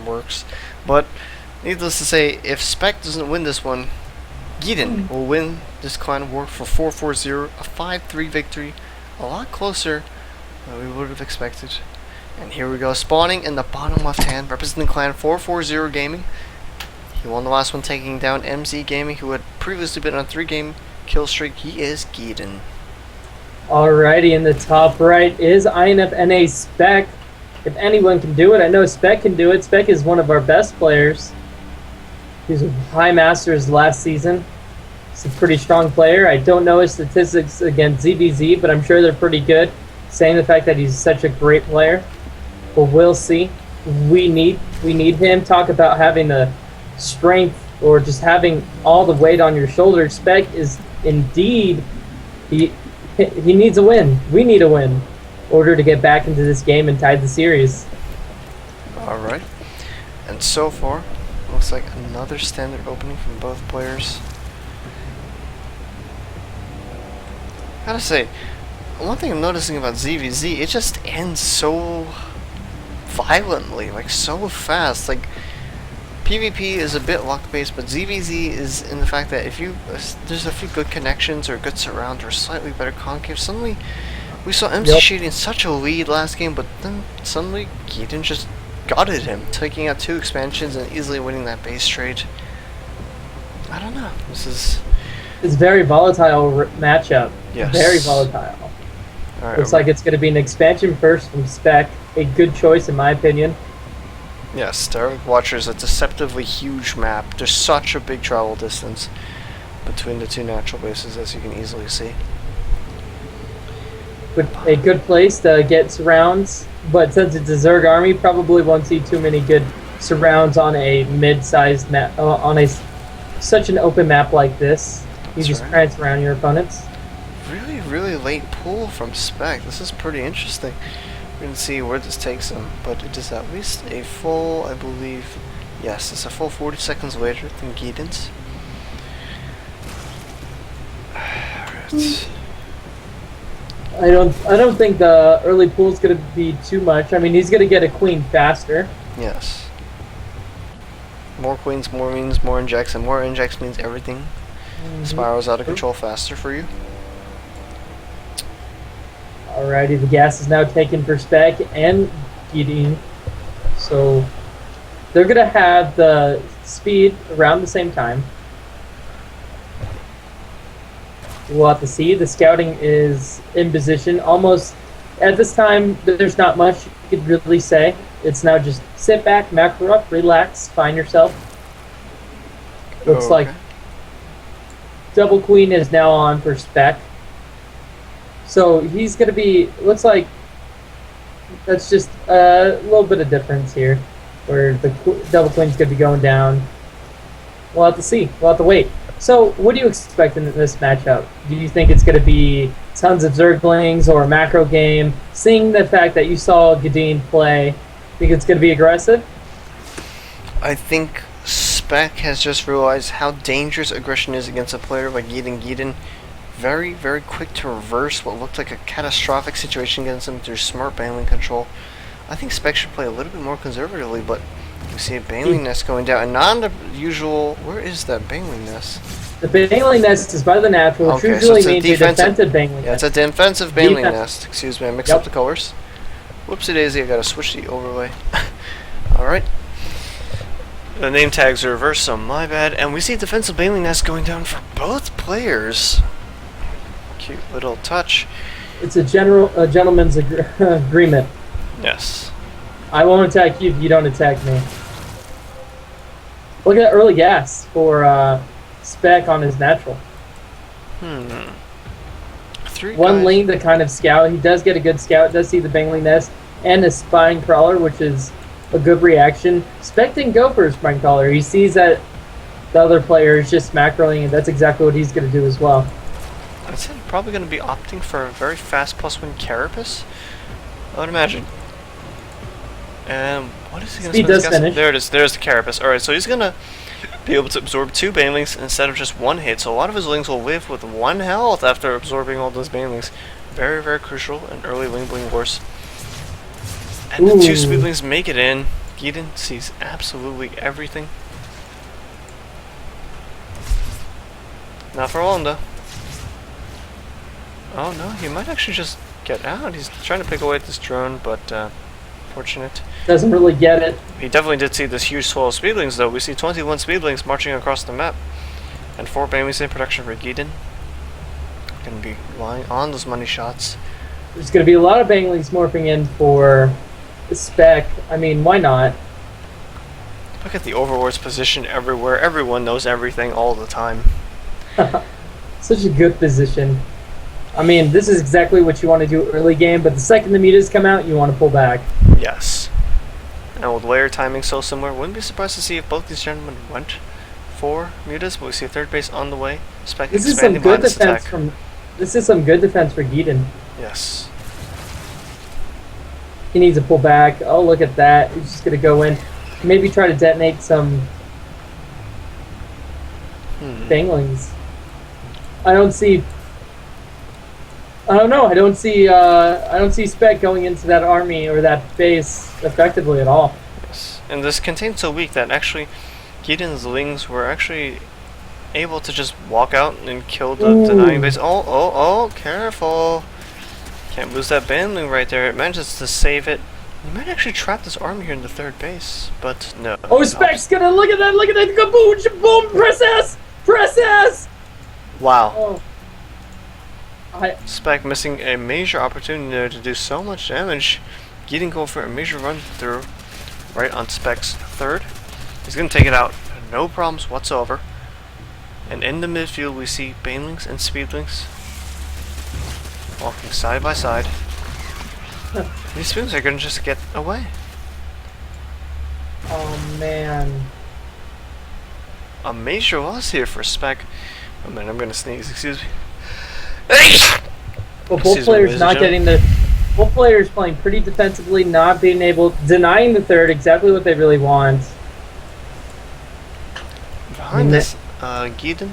clan works. But needless to say, if Spec doesn't win this one, Geeden will win this clan war for 4-4-0, a 5-3 victory, a lot closer than we would have expected. And here we go, spawning in the bottom left hand, representing clan 4-4-0 Gaming. He won the last one, taking down MZ Gaming, who had previously been on a 3-game kill streak. He is Geeden. Alrighty, in the top right is InfNA Spec. If anyone can do it, I know Spec can do it. Spec is one of our best players. He was high masters last season. He's a pretty strong player. I don't know his statistics against ZVZ, but I'm sure they're pretty good. Saying the fact that he's such a great player. But we'll see. We need him. Talk about having the strength or just having all the weight on your shoulders. Spec is indeed he needs a win. We need a win in order to get back into this game and tie the series. Alright. And so far, looks like another standard opening from both players. Gotta say, one thing I'm noticing about ZVZ, it just ends so violently, like so fast. Like PvP is a bit luck-based, but ZVZ is in the fact that if you there's a few good connections or good surround or slightly better concave, suddenly we saw MC shooting such a lead last game, but then suddenly Geeden just gutted him, taking out 2 expansions and easily winning that base trade. I don't know. This is... It's very volatile matchup. Yes. Very volatile. Right, looks like it's going to be an expansion first from Spec. A good choice in my opinion. Yes, Derek Watcher is a deceptively huge map. There's such a big travel distance between the 2 natural bases, as you can easily see. But a good place to get surrounds, but since it's a Zerg army, probably won't see too many good surrounds on a mid-sized map, on such an open map like this. You just try and surround your opponents. Really, really late pull from Spec. This is pretty interesting. We're going to see where this takes him, but it is at least a full, I believe, yes, it's a full 40 seconds later than Geeden's. I don't think the early pool is going to be too much. I mean, he's going to get a queen faster. Yes. More queens, more means more injects, and more injects means everything spirals out of control faster for you. Alrighty, the gas is now taken for Spec and Geeden. So they're going to have the speed around the same time. We'll have to see. The scouting is in position. Almost at this time, there's not much you could really say. It's now just sit back, macro up, relax, find yourself. Looks like double queen is now on for Spec. So he's going to be, looks like that's just a little bit of difference here, where the double queen's going to be going down. We'll have to see. We'll have to wait. So what do you expect in this matchup? Do you think it's going to be tons of Zerglings or a macro game? Seeing the fact that you saw Geeden play, think it's going to be aggressive? I think Spec has just realized how dangerous aggression is against a player like Geeden. Very, very quick to reverse what looked like a catastrophic situation against him through smart baneling control. I think Spec should play a little bit more conservatively, but we see a baneling nest going down, and not the usual. Where is that baneling nest? The baneling nest is by the natural, which usually so means a defensive baneling nest. Yeah, it's a defensive baneling nest. Excuse me, I mixed up the colors. Whoopsie daisy, I gotta switch the overlay. Alright. The name tags are reversed, so my bad. And we see defensive baneling nest going down for both players. Cute little touch. It's a gentleman's agreement. Yes. I won't attack you if you don't attack me. Look at that early gas for Spec on his natural. One lane to kind of scout. He does get a good scout, does see the baneling nest, and a spine crawler, which is a good reaction. Spec didn't go for a spine crawler. He sees that the other player is just macroing, and that's exactly what he's going to do as well. I'd say probably going to be opting for a very fast +1 Carapace, I would imagine. And what is he going to Speed does finish. There it is. There's the Carapace. Alright, so he's going to be able to absorb 2 banelings instead of just 1 hit. So a lot of his lings will live with 1 health after absorbing all those banelings. Very, very crucial in early Ling Bling Wars. And the 2 speedlings make it in. Geeden sees absolutely everything. Not for long though. Oh no, he might actually just get out. He's trying to pick away at this drone, but fortunate. Doesn't really get it. He definitely did see this huge swell of speedlings though. We see 21 speedlings marching across the map. And 4 Banelings in production for Geeden. Gonna be relying on those money shots. There's going to be a lot of banglings morphing in for the Spec. I mean, why not? Look at the Overlord's position everywhere. Everyone knows everything all the time. Such a good position. I mean, this is exactly what you want to do early game, but the second the mutas come out, you want to pull back. Yes. And with layer timing so similar, wouldn't be surprised to see if both these gentlemen went for mutas, but we see a third base on the way. Spec This is some good defense from. This is some good defense for Geeden. Yes. He needs to pull back. Oh, look at that. He's just going to go in. Maybe try to detonate some banglings. I don't know. I don't see Spec going into that army or that base effectively at all. Yes. And this contained so weak that actually Geeden's Lings were actually able to just walk out and kill the denying base. Oh, careful. Can't lose that Baneling right there. It manages to save it. You might actually trap this army here in the third base, but no. Oh, Spec's gonna look at that, kaboom, boom, press S! Press S! Wow. Oh. Spec missing a major opportunity there to do so much damage. Geeden go for a major run through right on Spec's third. He's gonna take it out, no problems whatsoever. And in the midfield we see Banelings and Speedlings walking side by side. These Speedlings are gonna just get away. Oh man. A major loss here for Spec. Oh man, I'm gonna sneeze, excuse me. Well, both players not getting the. Both players playing pretty defensively, not being able, denying the third, exactly what they really want. Behind this, Geeden,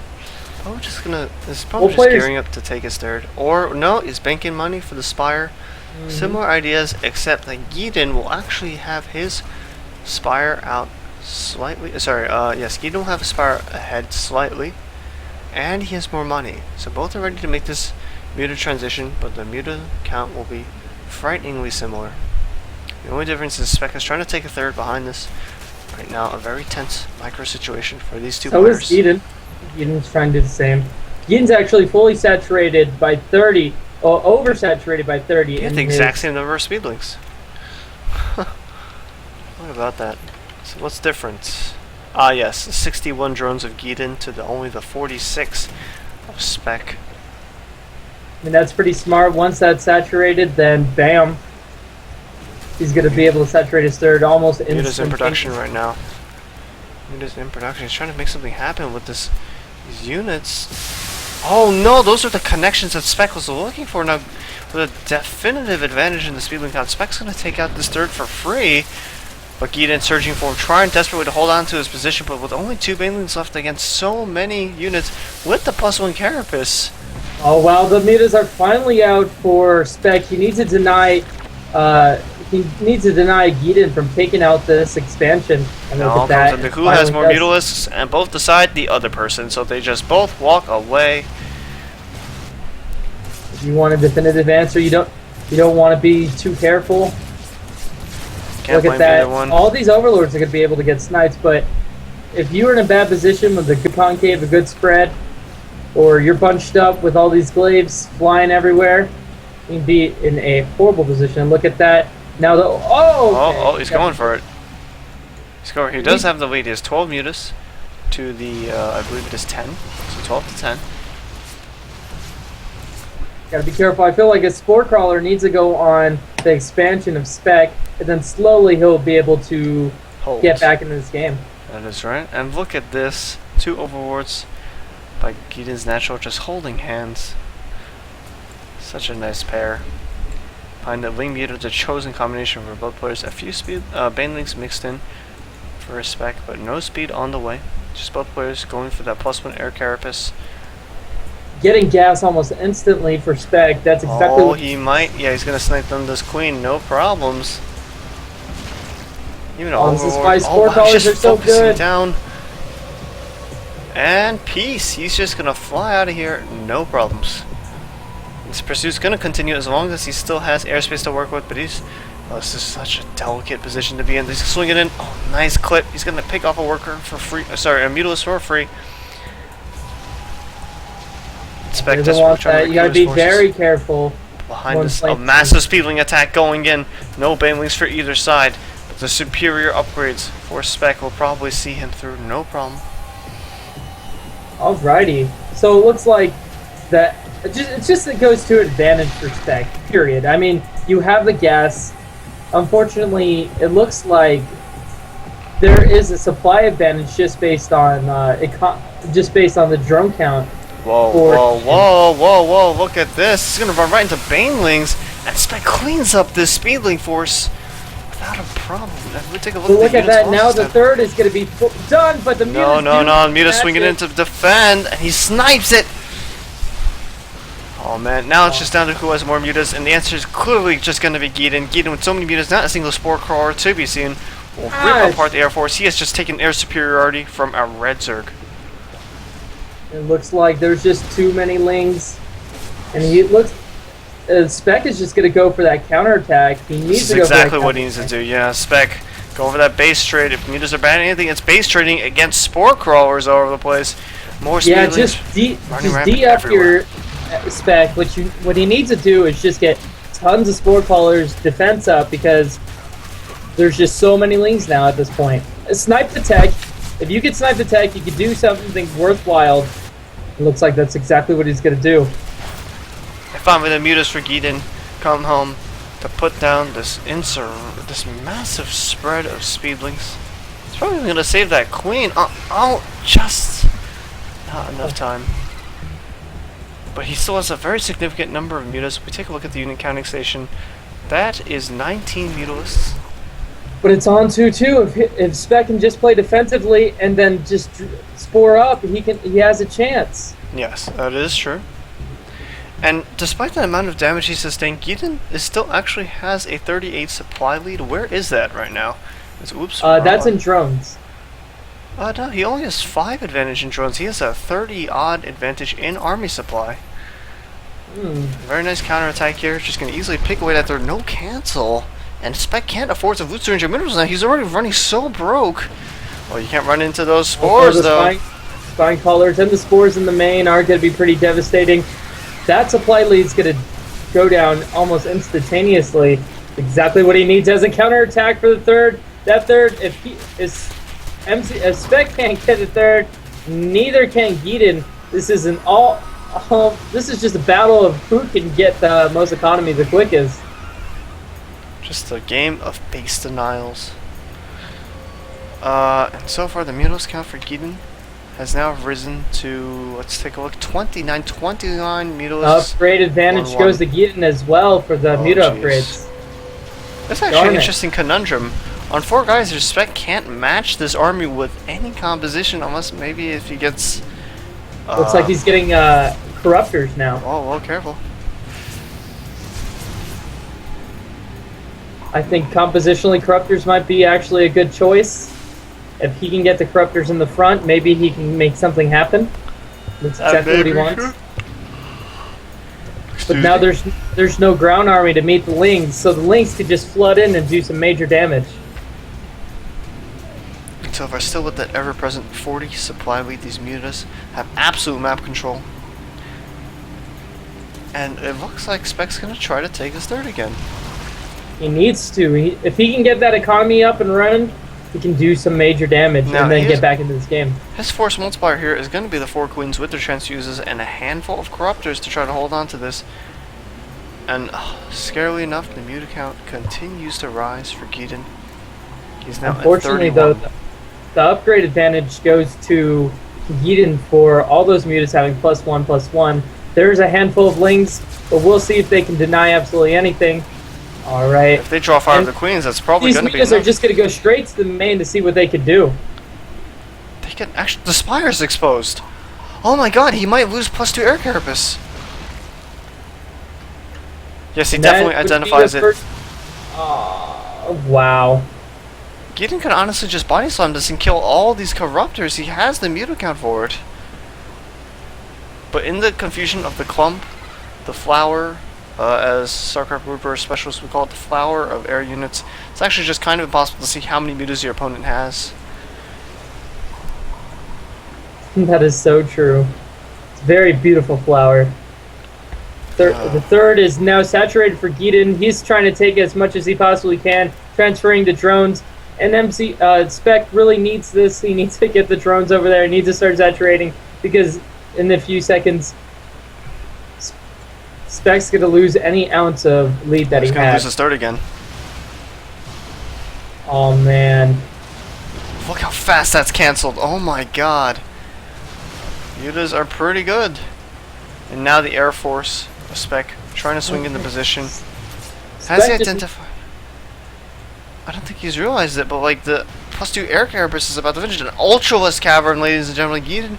probably just gonna. Is probably just gearing up to take his third, or no, he's banking money for the Spire. Similar ideas, except that Geeden will actually have his Spire out slightly. Sorry, yes, Geeden will have a Spire ahead slightly, and he has more money. So both are ready to make this muta transition, but the muta count will be frighteningly similar. The only difference is Spec is trying to take a third behind this. Right now, a very tense micro situation for these two players. So is Geeden. Geeden's trying to do the same. Geeden's actually fully saturated by 30, or oversaturated by 30. He had the exact same number of speedlings. What about that? So what's different? Ah yes, the 61 drones of Geeden to only the 46 of Spec. I mean, that's pretty smart. Once that's saturated, then bam. He's going to be able to saturate his third almost instantly. Muta's in production right now. Muta's in production. He's trying to make something happen with these units. Oh no, those are the connections that Spec was looking for. Now, with a definitive advantage in the speedling count, Spec's going to take out this third for free. But Geeden searching for him, trying desperately to hold on to his position, but with only 2 Banelings left against so many units with the +1 Carapace. Oh wow, the mutas are finally out for Spec. He needs to deny Geeden from taking out this expansion. And now look at comes that. who has more mutalisks, and both decide the other person, so they just both walk away. If you want a definitive answer, you don't want to be too careful. Can't look at that. All these overlords are going to be able to get snipes, but if you're in a bad position with a good concave, a good spread, or you're bunched up with all these glaives flying everywhere, you can be in a horrible position. Look at that. Now the he's going for it. He does have the lead. He has 12 mutas to the I believe it is 10. So 12 to 10. Gotta be careful. I feel like a spore crawler needs to go on the expansion of Spec, and then slowly he'll be able to get back into this game. That is right. And look at this. 2 overlords by Geeden's natural, just holding hands. Such a nice pair. Behind the wing muta, the chosen combination for both players. A few speed Banelings mixed in for a Spec, but no speed on the way. Just both players going for that +1 air carapace. Getting gas almost instantly for Spec. That's exactly what he might. Yeah, he's gonna snipe them this queen, no problems. Even Oh, this is Overlord. why Oh, sport wow, he's colors are just so focusing good. down. And peace. He's just gonna fly out of here, no problems. This pursuit's gonna continue as long as he still has airspace to work with, but he's... Oh, this is such a delicate position to be in. He's swinging in. Oh, nice clip. He's gonna pick off a worker for free. Sorry, a Mutalist for free. Spec Doesn't desperately want trying to that. You gotta recruit be his forces. very careful. Behind this, a massive speedling attack going in. No banelings for either side. But the superior upgrades for Spec will probably see him through, no problem. Alrighty. So it looks like that it goes to advantage for Spec, period. I mean, you have the gas. Unfortunately, it looks like there is a supply advantage just based on the drone count. Whoa, whoa, whoa, whoa, whoa, look at this. He's gonna run right into banelings, and Spec cleans up this speedling force without a problem. If we take a look, Look at that, now the third is going to be done, but the Mutas Muta swinging in to defend, and he snipes it! Oh man, now it's just down to who has more Mutas, and the answer is clearly just going to be Geeden. Geeden with so many Mutas, not a single Spore Crawler to be seen, will rip apart the Air Force. He has just taken air superiority from a Red Zerg. It looks like there's just too many Lings, and he looks... Spec is just going to go for that counterattack. He needs to go exactly for what he needs to do. Yeah, Spec, go over that base trade. If Mutas are bad at anything, it's base trading against Spore Crawlers all over the place. More speed. Yeah, just D up your Spec. What he needs to do is just get tons of Spore Crawlers defense up, because there's just so many Lings now at this point. Snipe the tech. If you could snipe the tech, you could do something worthwhile. It looks like that's exactly what he's going to do. Finally, the Mutas for Geeden come home to put down this massive spread of speedlings. He's probably going to save that queen. Just not enough time. But he still has a very significant number of Mutas. If we take a look at the unit counting station, that is 19 Mutalists. But it's on 2-2. If Spec can just play defensively and then just spore up, he has a chance. Yes, that is true. And despite the amount of damage he sustained, Geeden still actually has a 38 supply lead. Where is that right now? That's in drones. No, he only has 5 advantage in drones. He has a 30-odd advantage in army supply. Very nice counterattack here. Just going to easily pick away that third. No cancel. And Spec can't afford to loot syringe minerals now. He's already running so broke. Well, you can't run into those spores, though. Spine collars and the spores in the main are going to be pretty devastating. That supply lead's going to go down almost instantaneously. Exactly what he needs as a counterattack for the third. That third, if Spec can't get the third, neither can Geeden. This is this is just a battle of who can get the most economy the quickest. Just a game of base denials. And so far the Mutalist count for Geeden has now risen to, let's take a look, 29 Mutalists. Upgrade advantage goes to Geeden as well for the Muta upgrades. That's actually an interesting conundrum. On 4 guys, Spec can't match this army with any composition unless maybe if he gets... Looks like he's getting Corruptors now. Oh, well, careful. I think compositionally Corruptors might be actually a good choice. If he can get the Corruptors in the front, maybe he can make something happen. That's exactly what he wants. But now there's no ground army to meet the Lings, so the Lings could just flood in and do some major damage. So far, still with that ever-present 40 supply lead, these Mutas have absolute map control. And it looks like Spec's going to try to take his third again. He needs to. If he can get that economy up and running, he can do some major damage and then get back into this game. His force multiplier here is going to be the 4 queens with their transfuses and a handful of corruptors to try to hold on to this. And scarily enough, the Muta count continues to rise for Geeden. He's now unfortunately, at 31. though, the upgrade advantage goes to Geeden for all those Mutas having +1/+1. There's a handful of Lings, but we'll see if they can deny absolutely anything. All right. If they draw 5 of the queens, that's probably going to be enough. These Mutas are just going to go straight to the main to see what they can do. They can actually... The Spire's exposed. Oh my god, he might lose +2 air carapace. Yes, he definitely identifies it. Oh, wow. Geeden could honestly just body slam this and kill all these corruptors. He has the mute account for it. But in the confusion of the clump, the flower, as StarCraft Reaper specialists would call it, the flower of air units, it's actually just kind of impossible to see how many mutas your opponent has. That is so true. It's a very beautiful flower. The third is now saturated for Geeden. He's trying to take as much as he possibly can, transferring the drones. And Spec really needs this. He needs to get the drones over there. He needs to start saturating because in a few seconds, Spec's going to lose any ounce of lead that he has. He's going to lose his third again. Oh, man. Look how fast that's canceled. Oh, my God. Mutas are pretty good. And now the Air Force of Spec trying to swing into position. Has he identified? I don't think he's realized it, but like the +2 air carapace is about to finish. An ultraless cavern, ladies and gentlemen. Geeden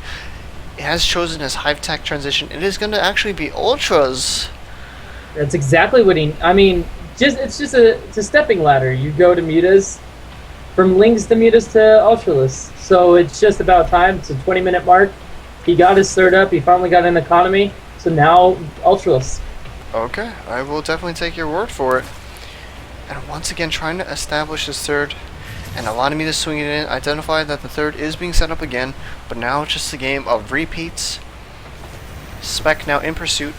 has chosen his hive tech transition. It is going to actually be ultras. That's exactly what he. I mean, it's a stepping ladder. You go to mutas, from lings to mutas to ultraless. So it's just about time. It's a 20-minute mark. He got his third up. He finally got an economy. So now ultraless. Okay, I will definitely take your word for it. And once again, trying to establish his third. And a lot of mutas swinging in. Identified that the third is being set up again. But now it's just a game of repeats. Spec now in pursuit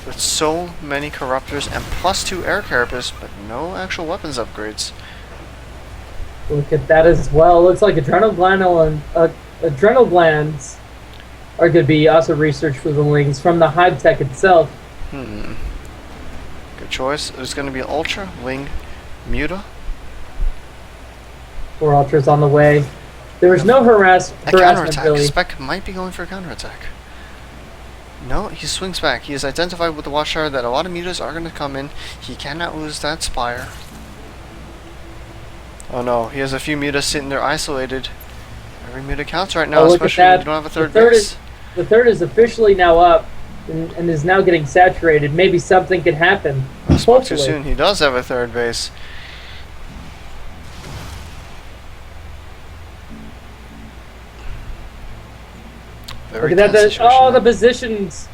with so many corruptors and +2 air carapace, but no actual weapons upgrades. Look at that as well. Looks like adrenal glands are going to be also researched for the lings from the hive tech itself. Good choice. It's going to be Ultra, Ling, Muta. 4 ultras on the way. There was no harassment counterattack. really. Spec might be going for a counterattack. No, he swings back. He has identified with the Watchtower that a lot of mutas are going to come in. He cannot lose that Spire. Oh no, he has a few mutas sitting there isolated. Every muta counts right now, especially when you don't have a third base. The third is officially now up and is now getting saturated. Maybe something could happen. Spoke too soon. He does have a third base. Look at that! The positions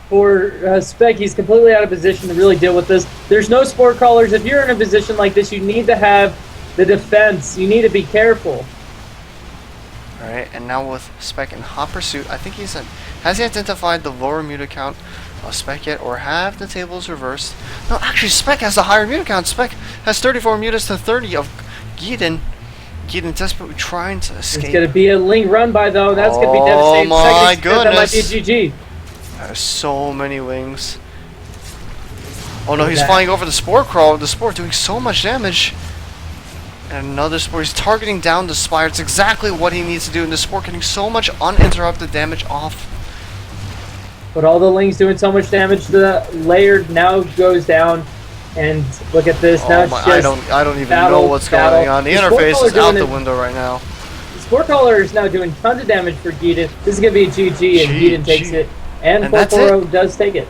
for Spec. He's completely out of position to really deal with this. There's no sport callers. If you're in a position like this, you need to have the defense. You need to be careful. Alright, and now with Spec in hot pursuit, I think has he identified the lower muta count of Spec yet, or have the tables reversed? No, actually Spec has the higher muta count. Spec has 34 mutas to 30 of Geeden. Geeden desperately trying to escape. It's going to be a ling run by though. That's going to be devastating. Oh my goodness. That might be a GG. There's so many wings. Oh no, he's flying over the Spore Crawl. The Spore doing so much damage. And another Spore. He's targeting down the Spire. It's exactly what he needs to do. And the Spore getting so much uninterrupted damage off. But all the lings doing so much damage. The layer now goes down. And look at this. Now it's just I don't even know what's going on. The interface is out the window right now. The Spore Caller is now doing tons of damage for Geeden. This is going to be a GG, and Geeden takes it. And 440 does take it.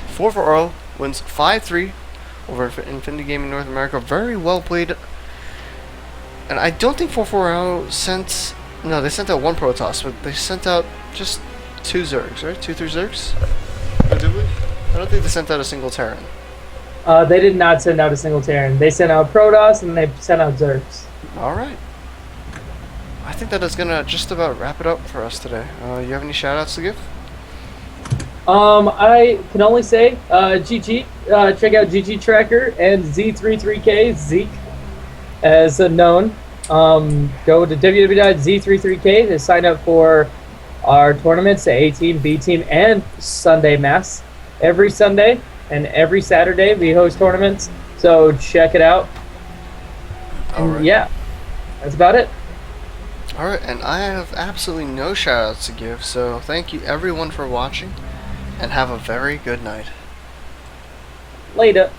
440 wins 5-3 over InfNA Gaming North America. Very well played. And I don't think 440 sent... No, they sent out 1 Protoss, but they sent out just 2 Zergs, right? 2-3 Zergs? Or did we? I don't think they sent out a single Terran. They did not send out a single Terran. They sent out Protoss and they sent out Zergs. Alright. I think that is going to just about wrap it up for us today. You have any shoutouts to give? I can only say GG. Check out GG Tracker and Z33K, Zeke, as known. Go to www.z33k to sign up for our tournaments, the A Team, B Team, and Sunday Mass. Every Sunday and every Saturday we host tournaments, so check it out. And yeah, that's about it. Alright, and I have absolutely no shoutouts to give, so thank you everyone for watching, and have a very good night. Later.